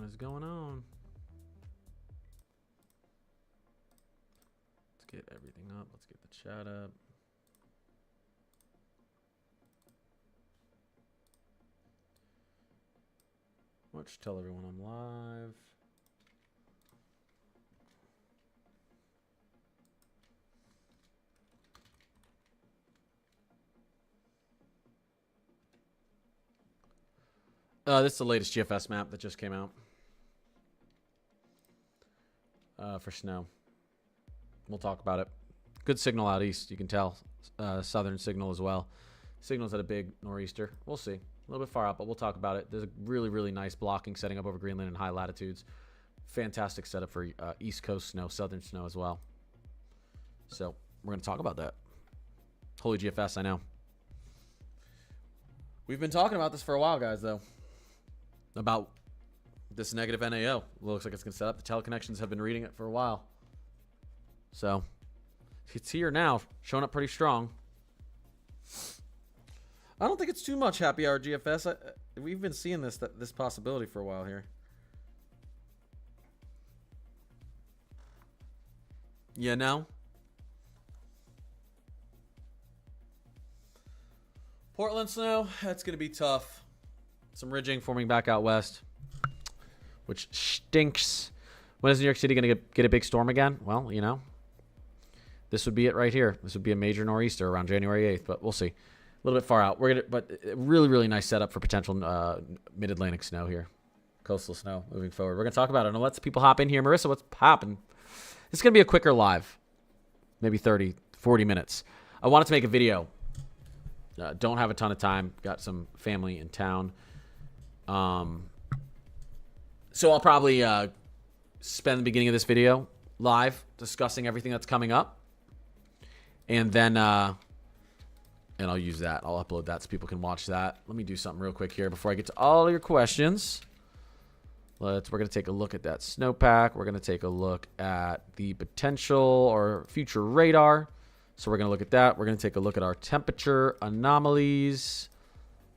What is going on? Let's get everything up. Let's get the chat up. Let's tell everyone I'm live. This is the latest GFS map that just came out for snow. We'll talk about it. Good signal out east, you can tell. Southern signal as well. Signal's at a big nor'easter. We'll see. A little bit far out, but we'll talk about it. There's a really, really nice blocking setting up over Greenland and high latitudes. Fantastic setup for East Coast snow, Southern snow as well. So we're going to talk about that. Holy GFS, I know. We've been talking about this for a while, guys, though. About this negative NAO. Looks like it's going to set up. The Teleconnections have been reading it for a while. So it's here now, showing up pretty strong. I don't think it's too much happy hour GFS. We've been seeing this possibility for a while here. Yeah, no. Portland snow, that's going to be tough. Some ridging forming back out west, which stinks. When is New York City going to get a big storm again? Well, you know, this would be it right here. This would be a major nor'easter around January 8th, but we'll see. A little bit far out. But really, really nice setup for potential mid-Atlantic snow here. Coastal snow moving forward. We're going to talk about it. And let's people hop in here. Marissa, what's popping? It's going to be a quicker live. Maybe 30, 40 minutes. I wanted to make a video. Don't have a ton of time. Got some family in town. So I'll probably spend the beginning of this video live discussing everything that's coming up. And then... and I'll use that. I'll upload that so people can watch that. Let me do something real quick here before I get to all your questions. We're going to take a look at that snowpack. We're going to take a look at the potential or future radar. So we're going to look at that. We're going to take a look at our temperature anomalies.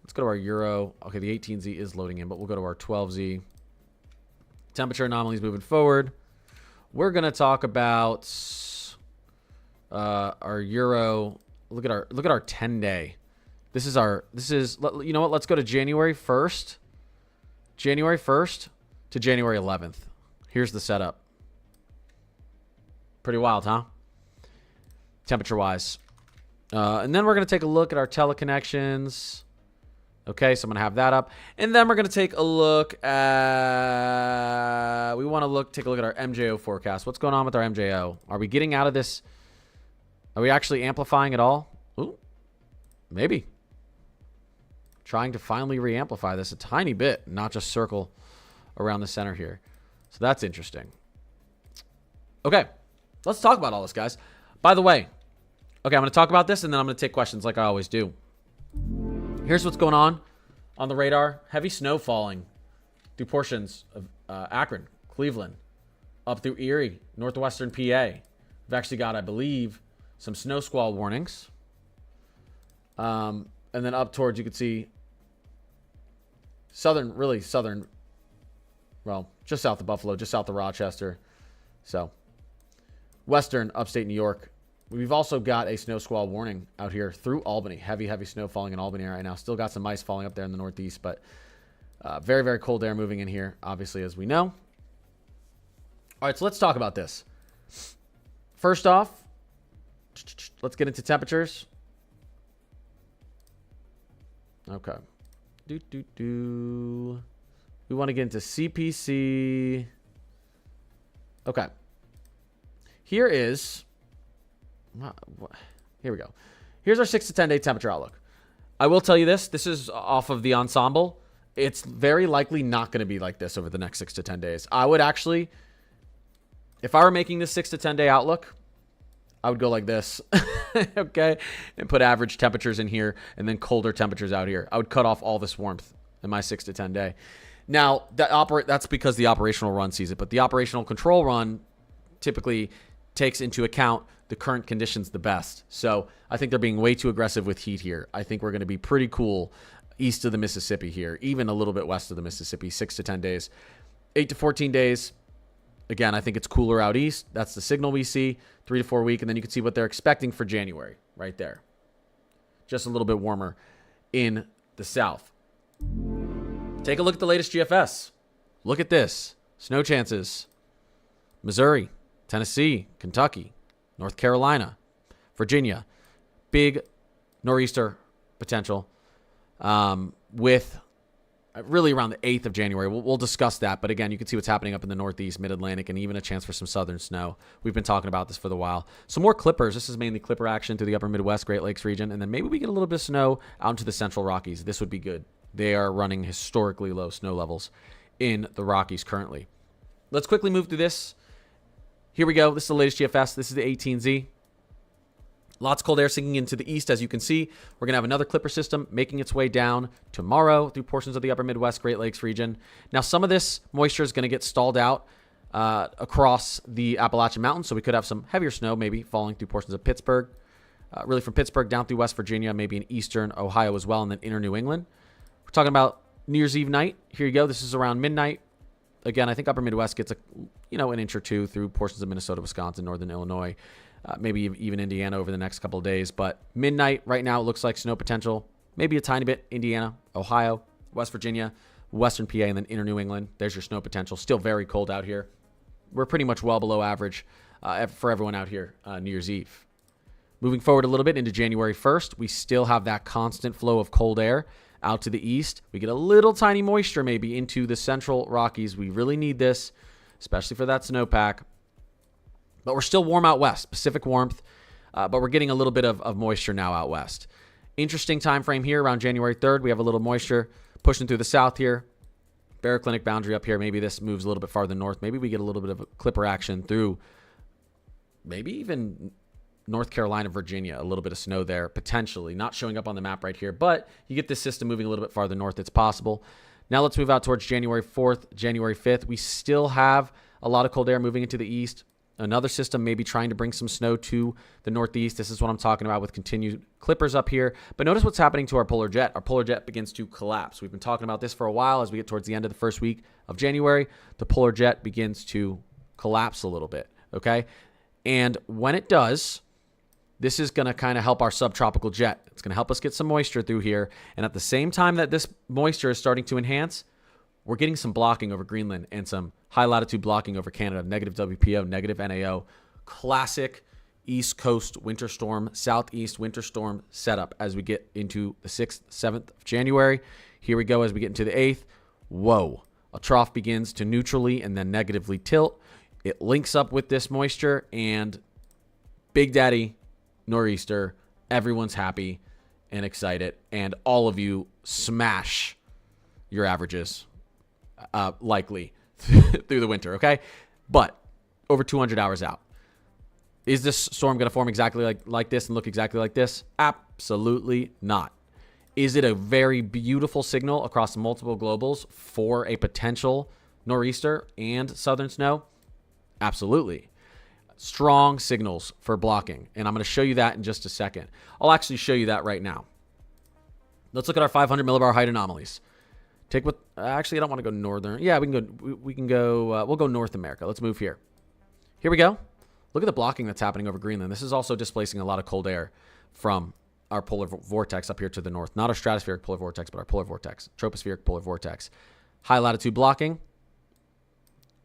Let's go to our Euro. Okay, the 18Z is loading in, but we'll go to our 12Z. Temperature anomalies moving forward. We're going to talk about our Euro. Look at our 10-day. This is you know what? Let's go to January 1st. January 1st to January 11th. Here's the setup. Pretty wild, huh? Temperature-wise. And then we're going to take a look at our teleconnections. Okay, so I'm going to have that up. And then we're going to take a look at... take a look at our MJO forecast. What's going on with our MJO? Are we getting out of this... Are we actually amplifying at all? Ooh, maybe. Trying to finally re-amplify this a tiny bit, not just circle around the center here. So that's interesting. Okay, let's talk about all this, guys. By the way, okay, I'm going to talk about this, and then I'm going to take questions like I always do. Here's what's going on the radar. Heavy snow falling through portions of Akron, Cleveland, up through Erie, northwestern PA. We've actually got, I believe... some snow squall warnings. And then up towards, you can see southern, well, just south of Buffalo, just south of Rochester. So, western upstate New York. We've also got a snow squall warning out here through Albany. Heavy, heavy snow falling in Albany right now. Still got some ice falling up there in the northeast, but very, very cold air moving in here, obviously, as we know. All right, so let's talk about this. First off, let's get into temperatures. Okay. We want to get into CPC. Okay. Here we go. Here's our 6 to 10 day temperature outlook. I will tell you this. This is off of the ensemble. It's very likely not going to be like this over the next 6 to 10 days. I would actually, if I were making this 6 to 10 day outlook, I would go like this, okay, and put average temperatures in here and then colder temperatures out here. I would cut off all this warmth in my 6 to 10 day. Now, that's because the operational run sees it, but the operational control run typically takes into account the current conditions the best. So I think they're being way too aggressive with heat here. I think we're going to be pretty cool east of the Mississippi here, even a little bit west of the Mississippi, 6 to 10 days. 8 to 14 days. Again, I think it's cooler out east. That's the signal we see. 3 to 4 week. And then you can see what they're expecting for January right there. Just a little bit warmer in the south. Take a look at the latest GFS. Look at this. Snow chances. Missouri, Tennessee, Kentucky, North Carolina, Virginia. Big nor'easter potential with really around the 8th of January. We'll discuss that. But again, you can see what's happening up in the Northeast, Mid-Atlantic, and even a chance for some southern snow. We've been talking about this for a while. Some more clippers. This is mainly clipper action through the upper Midwest, Great Lakes region. And then maybe we get a little bit of snow out into the central Rockies. This would be good. They are running historically low snow levels in the Rockies currently. Let's quickly move through this. Here we go. This is the latest GFS. This is the 18Z. Lots of cold air sinking into the east, as you can see. We're going to have another clipper system making its way down tomorrow through portions of the upper Midwest, Great Lakes region. Now, some of this moisture is going to get stalled out across the Appalachian Mountains, so we could have some heavier snow maybe falling through portions of Pittsburgh, really from Pittsburgh down through West Virginia, maybe in eastern Ohio as well, and then inner New England. We're talking about New Year's Eve night. Here you go. This is around midnight. Again, I think upper Midwest gets an inch or two through portions of Minnesota, Wisconsin, northern Illinois. Maybe even Indiana over the next couple of days. But midnight right now, it looks like snow potential. Maybe a tiny bit. Indiana, Ohio, West Virginia, western PA, and then inner New England. There's your snow potential. Still very cold out here. We're pretty much well below average for everyone out here New Year's Eve. Moving forward a little bit into January 1st, we still have that constant flow of cold air out to the east. We get a little tiny moisture maybe into the central Rockies. We really need this, especially for that snowpack. But we're still warm out west, Pacific warmth, but we're getting a little bit of moisture now out west. Interesting time frame here around January 3rd. We have a little moisture pushing through the south here. Baroclinic boundary up here. Maybe this moves a little bit farther north. Maybe we get a little bit of a clipper action through maybe even North Carolina, Virginia. A little bit of snow there, potentially. Not showing up on the map right here, but you get this system moving a little bit farther north. It's possible. Now let's move out towards January 4th, January 5th. We still have a lot of cold air moving into the east. Another system maybe trying to bring some snow to the northeast. This is what I'm talking about with continued clippers up here. But notice what's happening to our polar jet. Our polar jet begins to collapse. We've been talking about this for a while. As we get towards the end of the first week of January, the polar jet begins to collapse a little bit, okay? And when it does, this is going to kind of help our subtropical jet. It's going to help us get some moisture through here. And at the same time that this moisture is starting to enhance, we're getting some blocking over Greenland and some high latitude blocking over Canada, negative WPO, negative NAO. Classic East Coast winter storm, Southeast winter storm setup as we get into the 6th, 7th of January. Here we go as we get into the 8th. Whoa. A trough begins to neutrally and then negatively tilt. It links up with this moisture and Big Daddy nor'easter. Everyone's happy and excited. And all of you smash your averages. Likely through the winter, okay? But over 200 hours out. Is this storm going to form exactly like this and look exactly like this? Absolutely not. Is it a very beautiful signal across multiple globals for a potential nor'easter and southern snow? Absolutely. Strong signals for blocking, and I'm going to show you that in just a second. I'll actually show you that right now. Let's look at our 500 millibar height anomalies. Take what? Actually, I don't want to go northern. Yeah, we can go. We can go. We'll go North America. Let's move here. Here we go. Look at the blocking that's happening over Greenland. This is also displacing a lot of cold air from our polar vortex up here to the north. Not our stratospheric polar vortex, but our polar vortex, tropospheric polar vortex. High latitude blocking.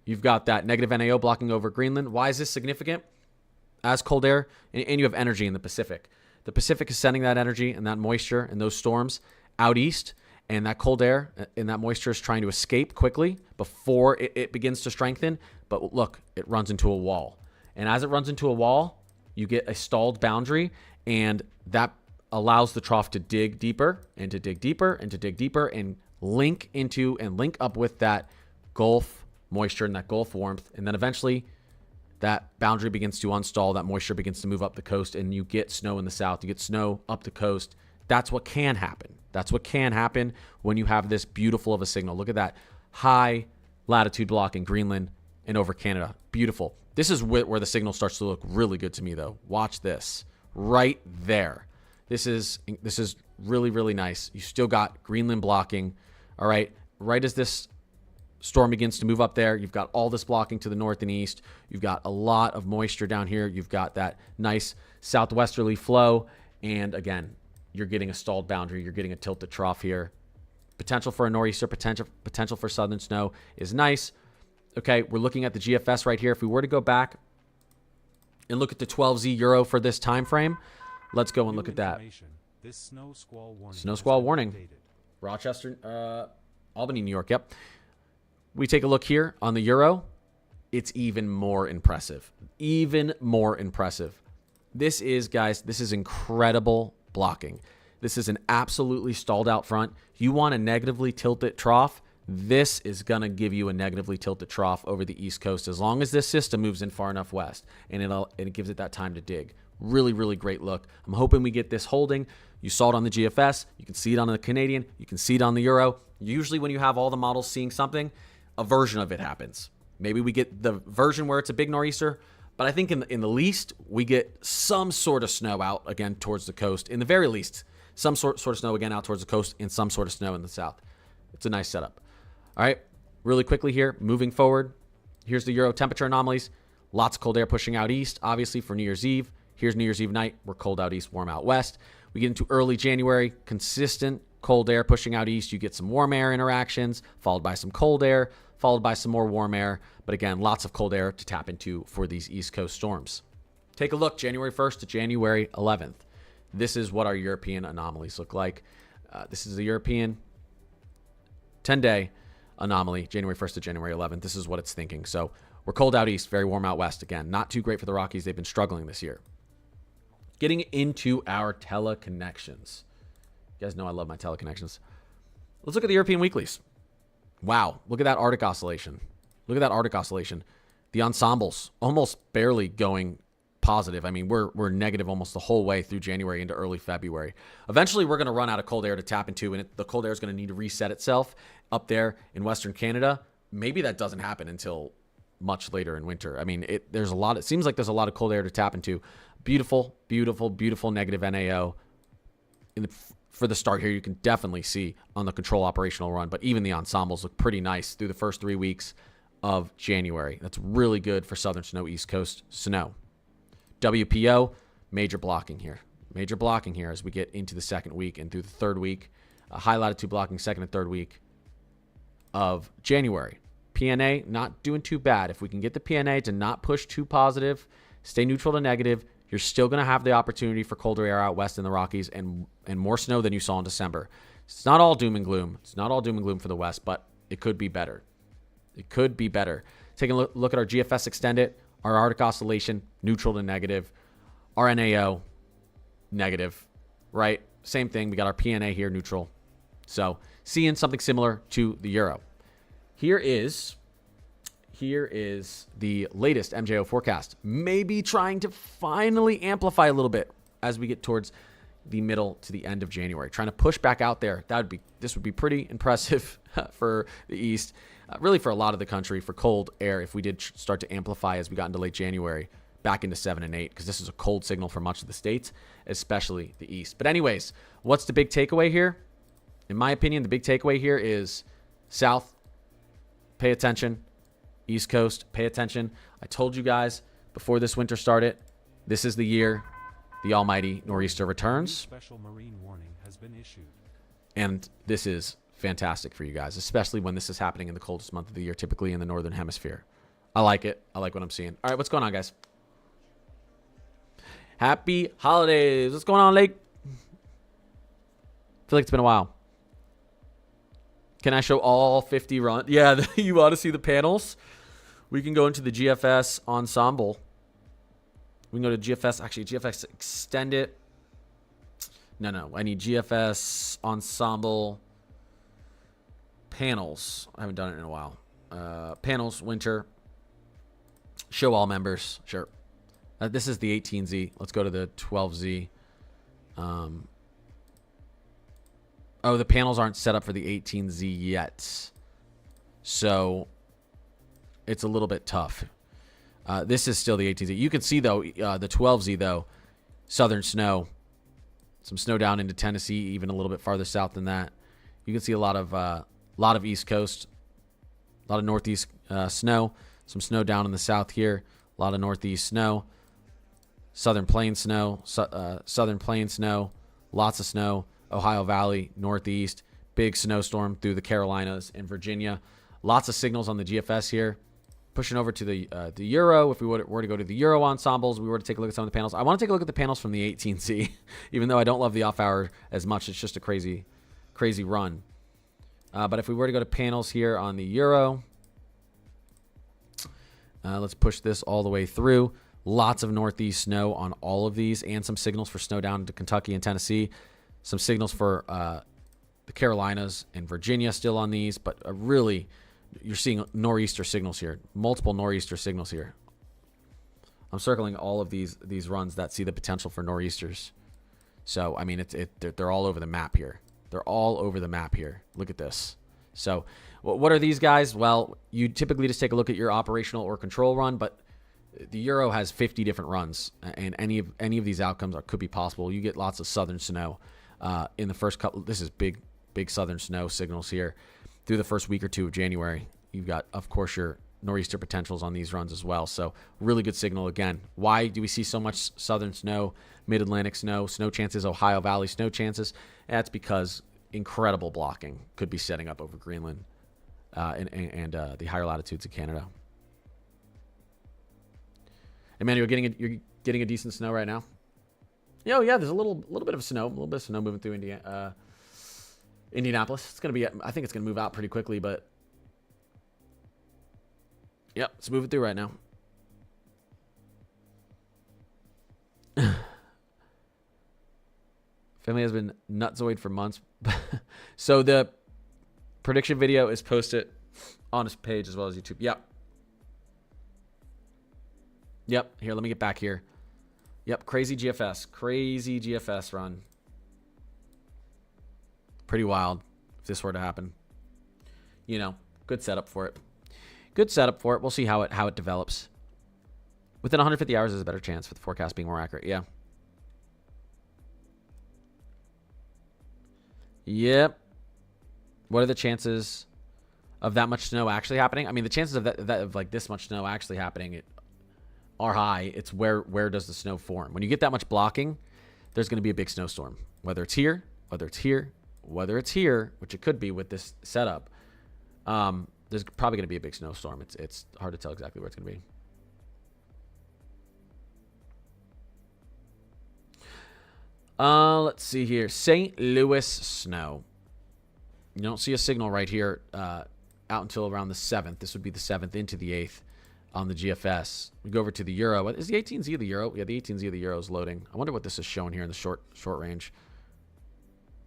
You've got that negative NAO blocking over Greenland. Why is this significant? As cold air, and you have energy in the Pacific. The Pacific is sending that energy and that moisture and those storms out east. And that cold air and that moisture is trying to escape quickly before it begins to strengthen. But look, it runs into a wall. And as it runs into a wall, you get a stalled boundary. And that allows the trough to dig deeper and to dig deeper and to dig deeper and link into and link up with that Gulf moisture and that Gulf warmth. And then eventually that boundary begins to unstall. That moisture begins to move up the coast. And you get snow in the south. You get snow up the coast. That's what can happen. That's what can happen when you have this beautiful of a signal. Look at that high latitude block in Greenland and over Canada. Beautiful. This is where the signal starts to look really good to me, though. Watch this right there. This is really, really nice. You still got Greenland blocking. All right. Right as this Storm begins to move up there. You've got all this blocking to the north and east. You've got a lot of moisture down here. You've got that nice southwesterly flow. And again, you're getting a stalled boundary. You're getting a tilt to trough here. Potential for a nor'easter, potential for southern snow is nice. Okay, we're looking at the GFS right here. If we were to go back and look at the 12Z Euro for this time frame, let's go and look at that. This snow squall warning. Rochester, Albany, New York. Yep. We take a look here on the Euro. It's even more impressive. Even more impressive. This is, guys, this is incredible blocking. This is an absolutely stalled out front. You want a negatively tilted trough. This is going to give you a negatively tilted trough over the East Coast as long as this system moves in far enough west, and it gives it that time to dig. Really, really great look. I'm hoping we get this holding. You saw it on the GFS. You can see it on the Canadian. You can see it on the Euro. Usually when you have all the models seeing something, a version of it happens. Maybe we get the version where it's a big nor'easter, but I think in the least, we get some sort of snow out again towards the coast. In the very least, some sort of snow again out towards the coast and some sort of snow in the south. It's a nice setup. All right, really quickly here, moving forward. Here's the Euro temperature anomalies. Lots of cold air pushing out east, obviously, for New Year's Eve. Here's New Year's Eve night. We're cold out east, warm out west. We get into early January, consistent cold air pushing out east. You get some warm air interactions, followed by some cold air, followed by some more warm air. But again, lots of cold air to tap into for these East Coast storms. Take a look, January 1st to January 11th. This is what our European anomalies look like. This is the European 10-day anomaly, January 1st to January 11th. This is what it's thinking. So we're cold out east, very warm out west. Again, not too great for the Rockies. They've been struggling this year. Getting into our teleconnections. You guys know I love my teleconnections. Let's look at the European weeklies. Wow, look at that Arctic oscillation. Look at that Arctic oscillation. The ensembles almost barely going positive. I mean, we're negative almost the whole way through January into early February. Eventually, we're going to run out of cold air to tap into, and the cold air is going to need to reset itself up there in Western Canada. Maybe that doesn't happen until much later in winter. I mean, it seems like there's a lot of cold air to tap into. Beautiful, beautiful, beautiful negative NAO. For the start here, you can definitely see on the control operational run, but even the ensembles look pretty nice through the first 3 weeks of January. That's really good for southern snow, East Coast snow. WPO, major blocking here. Major blocking here as we get into the second week and through the third week. High latitude blocking second and third week of January. PNA, not doing too bad. If we can get the PNA to not push too positive, stay neutral to negative, you're still going to have the opportunity for colder air out west in the Rockies and more snow than you saw in December. It's not all doom and gloom. It's not all doom and gloom for the West, but it could be better. It could be better. Taking a look at our GFS extended, our Arctic oscillation, neutral to negative. Our NAO, negative, right? Same thing. We got our PNA here, neutral. So seeing something similar to the Euro. Here is the latest MJO forecast. Maybe trying to finally amplify a little bit as we get towards the middle to the end of January. Trying to push back out there. This would be pretty impressive for the East. Really for a lot of the country, for cold air, if we did start to amplify as we got into late January, back into 7 and 8, because this is a cold signal for much of the states, especially the East. But anyways, what's the big takeaway here? In my opinion, the big takeaway here is South, pay attention. East Coast, pay attention. I told you guys before this winter started, this is the year the almighty nor'easter returns. Special marine warning has been issued. And this is fantastic for you guys, especially when this is happening in the coldest month of the year, typically in the northern hemisphere. I like it. I like what I'm seeing. All right, what's going on, guys? Happy holidays. What's going on, Lake? I feel like it's been a while. Can I show all 50 runs? Yeah, you want to see the panels? We can go into the GFS ensemble. We can go to GFS. Actually, GFS extend it. No. I need GFS ensemble panels. I haven't done it in a while. Panels, winter. Show all members. Sure. This is the 18Z. Let's go to the 12Z. Oh, the panels aren't set up for the 18Z yet. So it's a little bit tough. This is still the 18Z. You can see, though, the 12Z, though, southern snow. Some snow down into Tennessee, even a little bit farther south than that. You can see a lot of East Coast A lot of northeast snow. Some snow down in the south here. A lot of northeast snow. Southern plain snow. Southern plain snow. Lots of snow. Ohio Valley, northeast. Big snowstorm through the Carolinas and Virginia. Lots of signals on the GFS here. Pushing over to the Euro. If we were to go to the Euro ensembles, we were to take a look at some of the panels. I want to take a look at the panels from the 18Z, even though I don't love the off hour as much. It's just a crazy run. But if we were to go to panels here on the Euro, let's push this all the way through. Lots of northeast snow on all of these, and some signals for snow down to Kentucky and Tennessee. Some signals for the Carolinas and Virginia still on these, but really, you're seeing nor'easter signals here. Multiple nor'easter signals here. I'm circling all of these runs that see the potential for nor'easters. So, I mean, they're all over the map here. They're all over the map here. Look at this. So, what are these guys? Well, you typically just take a look at your operational or control run, but the Euro has 50 different runs, and any of these outcomes could be possible. You get lots of southern snow in the first couple. This is big southern snow signals here through the first week or two of January. You've got, of course, your nor'easter potentials on these runs as well. So really good signal again. Why do we see so much southern snow, mid-Atlantic snow chances, Ohio Valley snow chances? That's because incredible blocking could be setting up over Greenland and the higher latitudes of Canada. Emmanuel, you're getting a decent snow right now? Oh yeah, there's a little bit of snow, moving through Indianapolis. It's gonna be, I think it's gonna move out pretty quickly, but yep, it's moving through right now. Family has been nutzoid for months. So the prediction video is posted on his page as well as YouTube. Yep. Here, let me get back here. Yep, crazy GFS run. Pretty wild if this were to happen. You know, good setup for it. We'll see how it develops. Within 150 hours, there's a better chance for the forecast being more accurate. Yeah. Yep. What are the chances of that much snow actually happening? I mean, the chances of of like this much snow actually happening are high. It's where does the snow form? When you get that much blocking, there's going to be a big snowstorm. Whether it's here, which it could be with this setup, there's probably going to be a big snowstorm. It's hard to tell exactly where it's going to be. Let's see here. St. Louis snow. You don't see a signal right here out until around the 7th. This would be the 7th into the 8th on the GFS. We go over to the Euro. Is the 18Z of the Euro? Yeah, the 18Z of the Euro is loading. I wonder what this is showing here in the short range.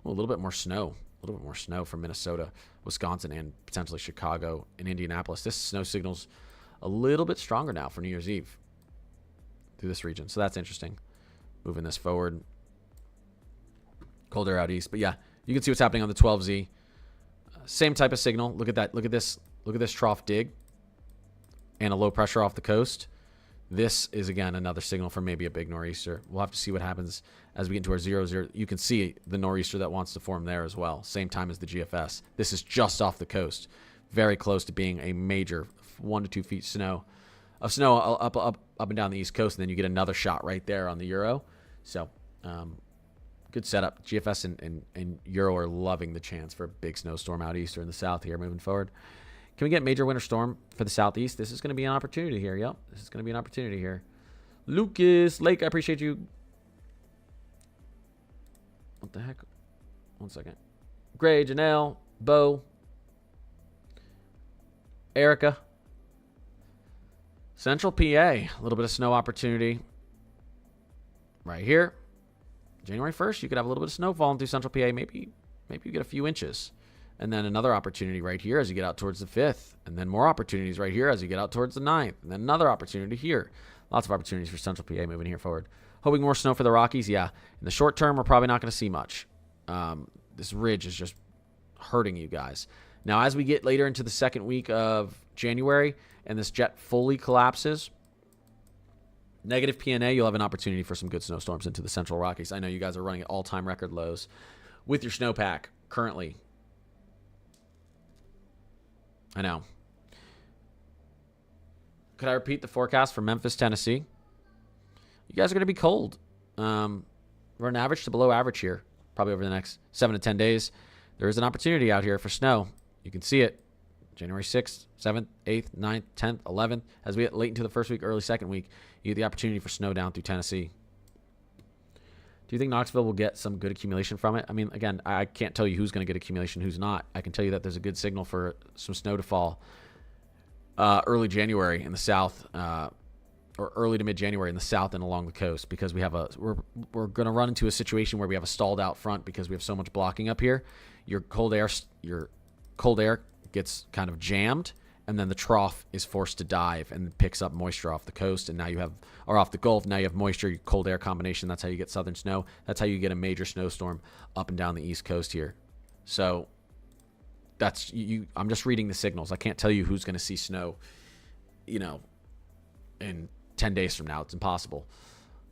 Oh, a little bit more snow. A little bit more snow from Minnesota, Wisconsin, and potentially Chicago and Indianapolis. This snow signal's a little bit stronger now for New Year's Eve through this region. So that's interesting. Moving this forward. Colder out east. But yeah, you can see what's happening on the 12Z. Same type of signal. Look at that. Look at this trough dig and a low pressure off the coast. This is, again, another signal for maybe a big nor'easter. We'll have to see what happens as we get into our 0-0. You can see the nor'easter that wants to form there as well. Same time as the GFS. This is just off the coast. Very close to being a major 1 to 2 feet of snow up and down the East Coast. And then you get another shot right there on the Euro. So, good setup. GFS and Euro are loving the chance for a big snowstorm out east or in the south here moving forward. Can we get major winter storm for the southeast? This is going to be an opportunity here. Yep, this is going to be an opportunity here. Lucas Lake, I appreciate you. What the heck? 1 second. Gray, Janelle, Bo, Erica. Central PA, a little bit of snow opportunity right here. January 1st, you could have a little bit of snow falling through Central PA. Maybe you get a few inches. And then another opportunity right here as you get out towards the 5th. And then more opportunities right here as you get out towards the 9th. And then another opportunity here. Lots of opportunities for Central PA moving here forward. Hoping more snow for the Rockies. Yeah. In the short term, we're probably not going to see much. This ridge is just hurting you guys. Now, as we get later into the second week of January and this jet fully collapses, negative PNA, you'll have an opportunity for some good snowstorms into the Central Rockies. I know you guys are running at all-time record lows with your snowpack currently. I know. Could I repeat the forecast for Memphis, Tennessee? You guys are going to be cold. We're an average to below average here, probably over the next 7 to 10 days. There is an opportunity out here for snow. You can see it. January 6th, 7th, 8th, 9th, 10th, 11th. As we get late into the first week, early second week, you get the opportunity for snow down through Tennessee. Do you think Knoxville will get some good accumulation from it? I mean, again, I can't tell you who's going to get accumulation, who's not. I can tell you that there's a good signal for some snow to fall early January in the south, or early to mid-January in the south and along the coast, because we're going to run into a situation where we have a stalled out front because we have so much blocking up here. Your cold air gets kind of jammed, and then the trough is forced to dive and picks up moisture off the coast, and now you have, or off the Gulf, now you have moisture, cold air combination. That's how you get southern snow. That's how you get a major snowstorm up and down the East Coast here. So that's I'm just reading the signals. I can't tell you who's going to see snow, in 10 days from now. It's impossible.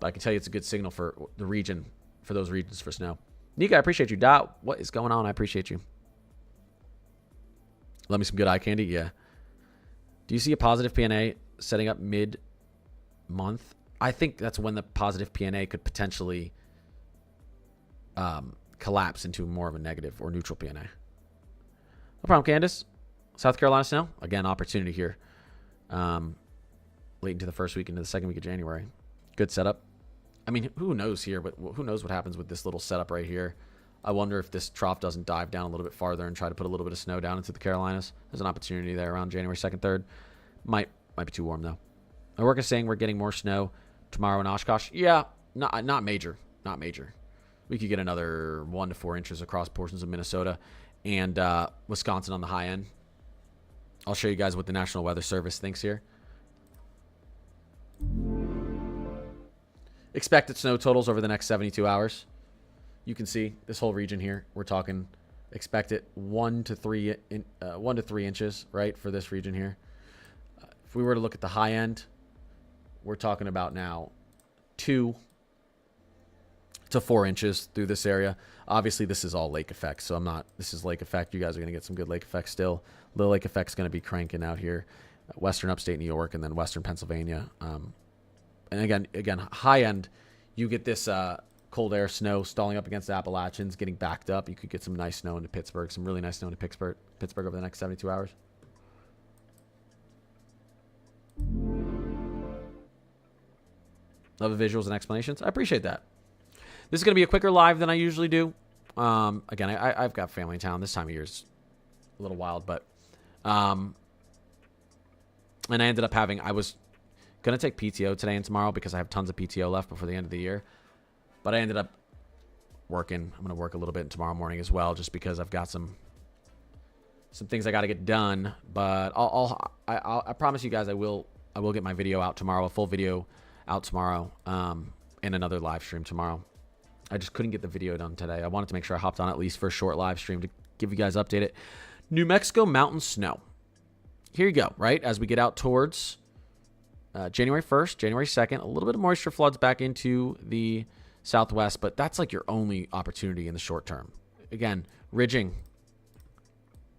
But I can tell you it's a good signal for the region, for those regions for snow. Nika, I appreciate you. Dot, what is going on? I appreciate you. Love me some good eye candy? Yeah. Do you see a positive PNA setting up mid-month? I think that's when the positive PNA could potentially collapse into more of a negative or neutral PNA. No problem, Candace. South Carolina snow. Again, opportunity here. Late into the first week, into the second week of January. Good setup. I mean, who knows here, but who knows what happens with this little setup right here. I wonder if this trough doesn't dive down a little bit farther and try to put a little bit of snow down into the Carolinas. There's an opportunity there around January 2nd, 3rd. Might be too warm, though. My work is saying we're getting more snow tomorrow in Oshkosh. Yeah, not major. Not major. We could get another 1 to 4 inches across portions of Minnesota and Wisconsin on the high end. I'll show you guys what the National Weather Service thinks here. Expected snow totals over the next 72 hours. You can see this whole region here. We're talking expected 1 to 3 inches, right, for this region here. If we were to look at the high end, we're talking about now 2 to 4 inches through this area. Obviously, this is all lake effect, so this is lake effect. You guys are going to get some good lake effect still. Little lake effect's going to be cranking out here. Western upstate New York and then western Pennsylvania. And again, high end, you get this cold air snow stalling up against the Appalachians, getting backed up. You could get some nice snow into Pittsburgh, some really nice snow into Pittsburgh over the next 72 hours. Love the visuals and explanations. I appreciate that. This is going to be a quicker live than I usually do. Again, I've got family in town. This time of year is a little wild, but and I ended up I was going to take PTO today and tomorrow because I have tons of PTO left before the end of the year. But I ended up working. I'm going to work a little bit tomorrow morning as well, just because I've got some things I got to get done. But I promise you guys I will get my video out tomorrow, a full video out tomorrow, and another live stream tomorrow. I just couldn't get the video done today. I wanted to make sure I hopped on at least for a short live stream to give you guys update it. New Mexico mountain snow. Here you go, right? As we get out towards January 1st, January 2nd, a little bit of moisture floods back into the Southwest, but that's like your only opportunity in the short term. Again, ridging,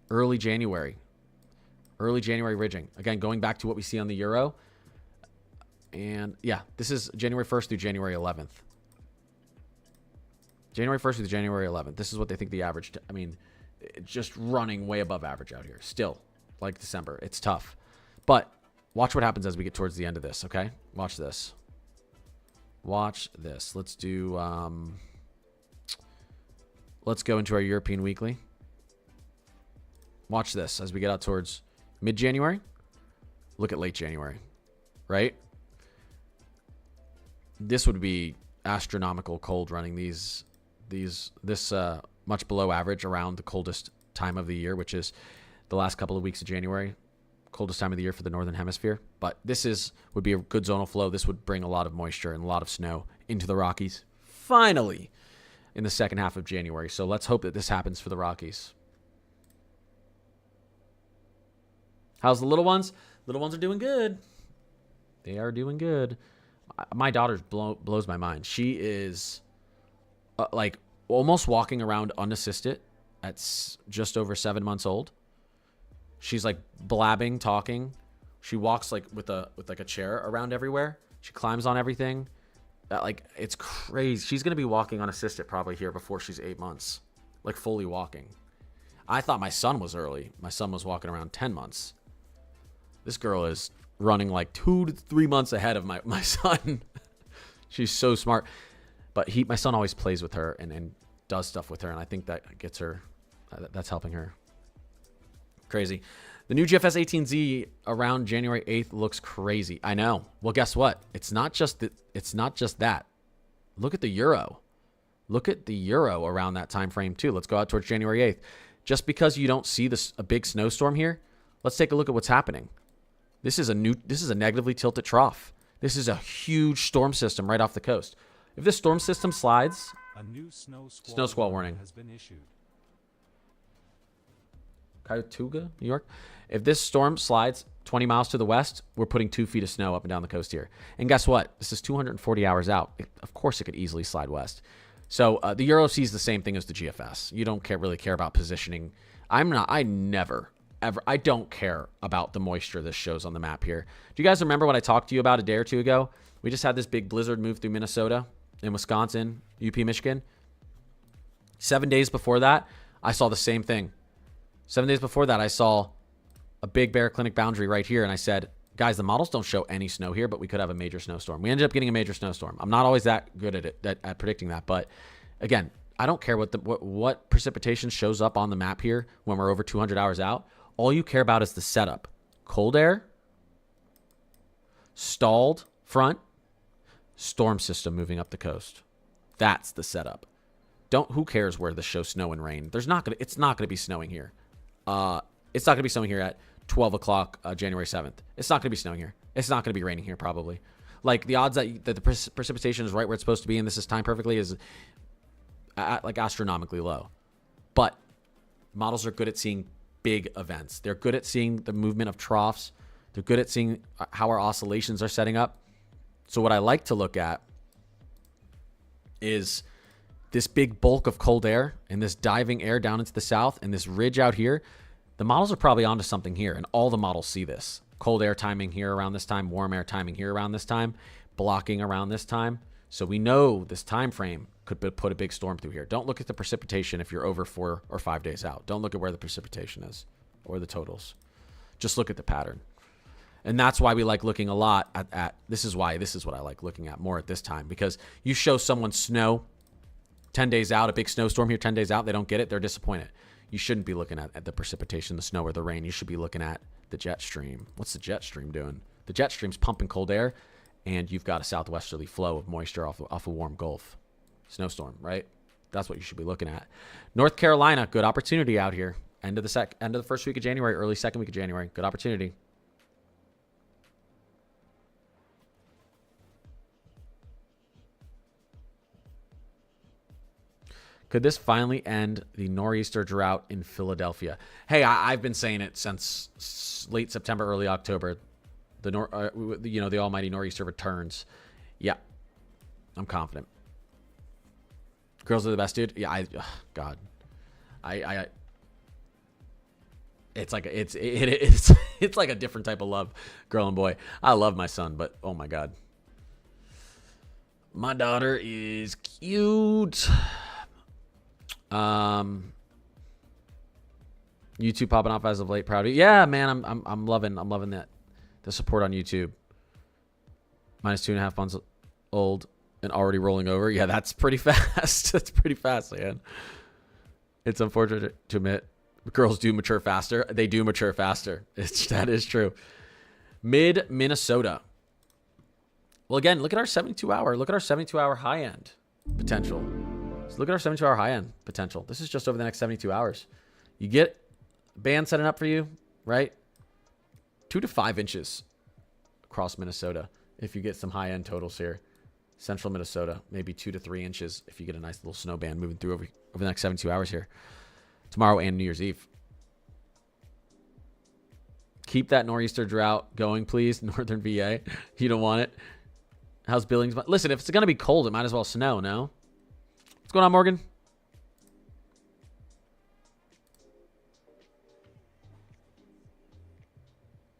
early January ridging. Again, going back to what we see on the Euro. And yeah, this is January 1st through January 11th. January 1st through January 11th. This is what they think the average, just running way above average out here. Still, like December. It's tough. But watch what happens as we get towards the end of this, okay? Watch this. Watch this. Let's do, let's go into our European weekly. Watch this as we get out towards mid-January. Look at late January, right? This would be astronomical cold running this much below average around the coldest time of the year, which is the last couple of weeks of January. Coldest time of the year for the northern hemisphere. But this would be a good zonal flow. This would bring a lot of moisture and a lot of snow into the Rockies finally in the second half of January. So let's hope that this happens for the Rockies. How's the little ones? Little ones are doing good. They are doing good. My daughter blows my mind. She is like almost walking around unassisted at just over 7 months old. She's like blabbing, talking. She walks like with like a chair around everywhere. She climbs on everything. Like, it's crazy. She's gonna be walking unassisted probably here before she's 8 months, like fully walking. I thought my son was early. My son was walking around 10 months. This girl is running like 2 to 3 months ahead of my son. She's so smart. But my son always plays with her and does stuff with her, and I think that gets her, that's helping her. Crazy. The new GFS 18Z around January 8th looks crazy. I know. Well, guess what? It's not just that. Look at the euro. Look at the euro around that time frame too. Let's go out towards January 8th. Just because you don't see a big snowstorm here, let's take a look at what's happening. This is a negatively tilted trough. This is a huge storm system right off the coast. If this storm system slides, a new snow squall warning has been issued. Cuyahoga, New York. If this storm slides 20 miles to the west, we're putting 2 feet of snow up and down the coast here. And guess what? This is 240 hours out. Of course, it could easily slide west. So the Euro sees the same thing as the GFS. You don't really care about positioning. I don't care about the moisture this shows on the map here. Do you guys remember what I talked to you about a day or two ago? We just had this big blizzard move through Minnesota and Wisconsin, UP, Michigan. 7 days before that, I saw the same thing. 7 days before that, I saw a big Bear Clinic boundary right here, and I said, guys, the models don't show any snow here, but we could have a major snowstorm. We ended up getting a major snowstorm. I'm not always that good at it, at predicting that, but again, I don't care what precipitation shows up on the map here when we're over 200 hours out. All you care about is the setup. Cold air, stalled front, storm system moving up the coast. That's the setup. Who cares where this shows snow and rain? It's not gonna be snowing here. It's not gonna be snowing here at 12 o'clock January 7th. It's not gonna be snowing here. It's not gonna be raining here probably. Like the odds that the precipitation is right where it's supposed to be and this is timed perfectly is like astronomically low. But models are good at seeing big events. They're good at seeing the movement of troughs. They're good at seeing how our oscillations are setting up. So what I like to look at is this big bulk of cold air and this diving air down into the south and this ridge out here. The models are probably onto something here, and all the models see this. Cold air timing here around this time, warm air timing here around this time, blocking around this time. So we know this time frame could put a big storm through here. Don't look at the precipitation if you're over 4 or 5 days out. Don't look at where the precipitation is or the totals. Just look at the pattern. And that's why we like looking a lot at this is what I like looking at more at this time, because you show someone snow 10 days out, a big snowstorm here 10 days out, they don't get it, they're disappointed. You shouldn't be looking at the precipitation, the snow or the rain. You should be looking at the jet stream. What's the jet stream doing? The jet stream's pumping cold air, and you've got a southwesterly flow of moisture off a warm Gulf. Snowstorm, right? That's what you should be looking at. North Carolina, good opportunity out here. End of the first week of January, early second week of January. Good opportunity. Could this finally end the nor'easter drought in Philadelphia? Hey, I've been saying it since late September, early October. The almighty nor'easter returns. Yeah, I'm confident. Girls are the best, dude. Yeah, God, it's like it's like a different type of love, girl and boy. I love my son, but oh my God, my daughter is cute. YouTube popping off as of late. Proud of you. Yeah, man, I'm loving that the support on YouTube. Minus 2.5 months old and already rolling over. Yeah, that's pretty fast. That's pretty fast, man. It's unfortunate to admit, girls do mature faster. They do mature faster. That is true. Mid Minnesota. Well, again, look at our 72-hour. Look at our 72-hour high end potential. So look at our 72-hour high end potential. This is just over the next 72 hours. You get a band setting up for you, right? 2 to 5 inches across Minnesota if you get some high end totals here. Central Minnesota, maybe 2 to 3 inches if you get a nice little snow band moving through over the next 72 hours here. Tomorrow and New Year's Eve. Keep that nor'easter drought going, please. Northern VA. You don't want it. How's Billings? Listen, if it's going to be cold, it might as well snow, no? What's going on, Morgan?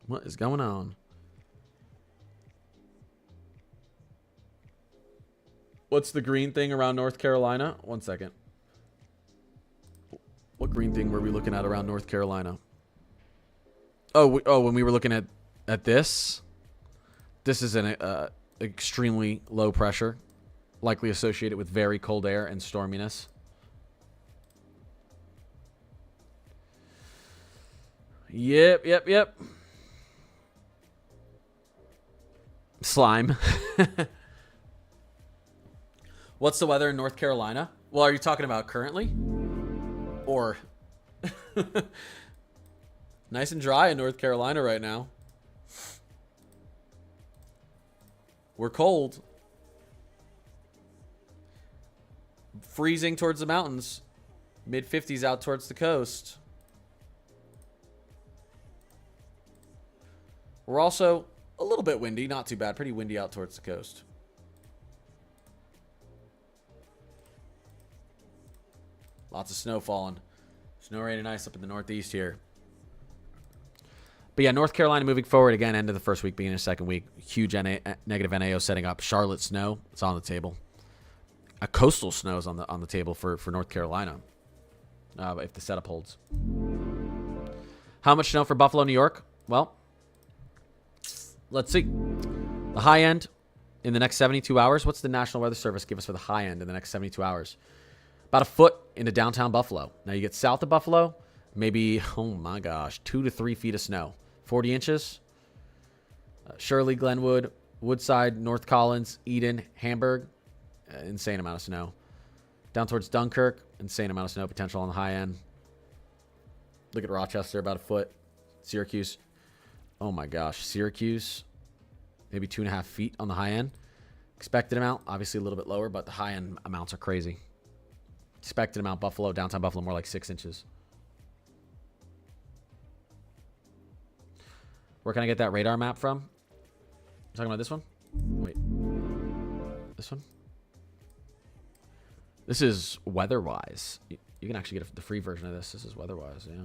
What is going on? What's the green thing around North Carolina? 1 second. What green thing were we looking at around North Carolina? Oh, when we were looking at this. This is an extremely low pressure, likely associated with very cold air and storminess. Yep. Slime. What's the weather in North Carolina? Well, are you talking about currently? Or nice and dry in North Carolina right now. We're cold. Freezing towards the mountains. Mid-50s out towards the coast. We're also a little bit windy. Not too bad. Pretty windy out towards the coast. Lots of snow falling. Snow rain and ice up in the northeast here. But yeah, North Carolina moving forward again, end of the first week, beginning of the second week. Huge negative NAO setting up. Charlotte snow, it's on the table. A coastal snow is on the table for North Carolina, if the setup holds. How much snow for Buffalo, New York? Well, let's see. The high end in the next 72 hours. What's the National Weather Service give us for the high end in the next 72 hours? About a foot into downtown Buffalo. Now you get south of Buffalo, maybe, oh my gosh, 2 to 3 feet of snow. 40 inches. Shirley, Glenwood, Woodside, North Collins, Eden, Hamburg. Insane amount of snow. Down towards Dunkirk, insane amount of snow potential on the high end. Look at Rochester, about a foot. Syracuse, oh my gosh, Syracuse, maybe 2.5 feet on the high end. Expected amount, obviously a little bit lower, but the high end amounts are crazy. Expected amount, Buffalo, downtown Buffalo, more like 6 inches. Where can I get that radar map from? You talking about this one? Wait. This one? This is weather-wise. You can actually get the free version of this. This is weather-wise, yeah.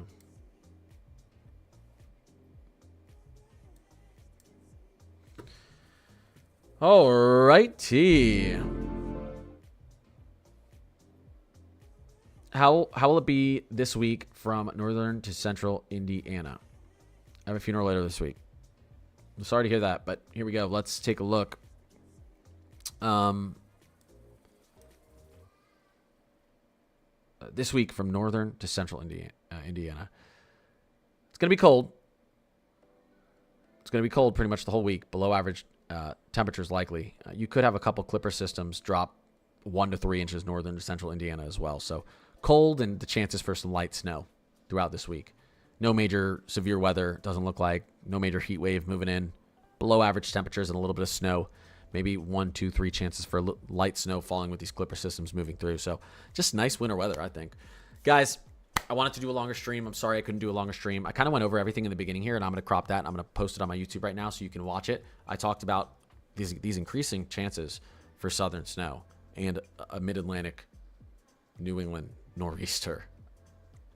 Alrighty. How will it be this week from northern to central Indiana? I have a funeral later this week. I'm sorry to hear that, but here we go. Let's take a look. This week from northern to central Indiana. It's going to be cold. It's going to be cold pretty much the whole week. Below average temperatures likely. You could have a couple clipper systems drop 1 to 3 inches northern to central Indiana as well. So cold and the chances for some light snow throughout this week. No major severe weather, doesn't look like. No major heat wave moving in. Below average temperatures and a little bit of snow. Maybe 1, 2, 3 chances for light snow falling with these clipper systems moving through. So just nice winter weather, I think. Guys, I wanted to do a longer stream. I'm sorry I couldn't do a longer stream. I kind of went over everything in the beginning here, and I'm going to crop that. And I'm going to post it on my YouTube right now so you can watch it. I talked about these increasing chances for southern snow and a mid-Atlantic New England nor'easter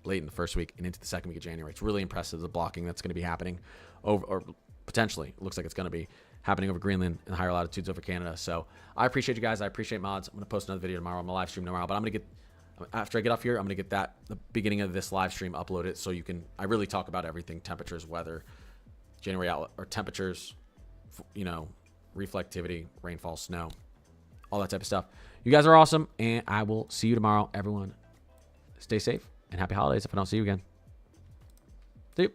late in the first week and into the second week of January. It's really impressive, the blocking that's going to be happening over, or potentially, it looks like it's going to be happening over Greenland and higher latitudes over Canada. So I appreciate you guys. I appreciate mods. I'm going to post another video tomorrow. I'm going to live stream tomorrow, but I'm going to get, after I get off here, I'm going to get the beginning of this live stream uploaded so you can, I really talk about everything, temperatures, weather, January outlook, or temperatures, you know, reflectivity, rainfall, snow, all that type of stuff. You guys are awesome, and I will see you tomorrow. Everyone, stay safe and happy holidays if I don't see you again. See you.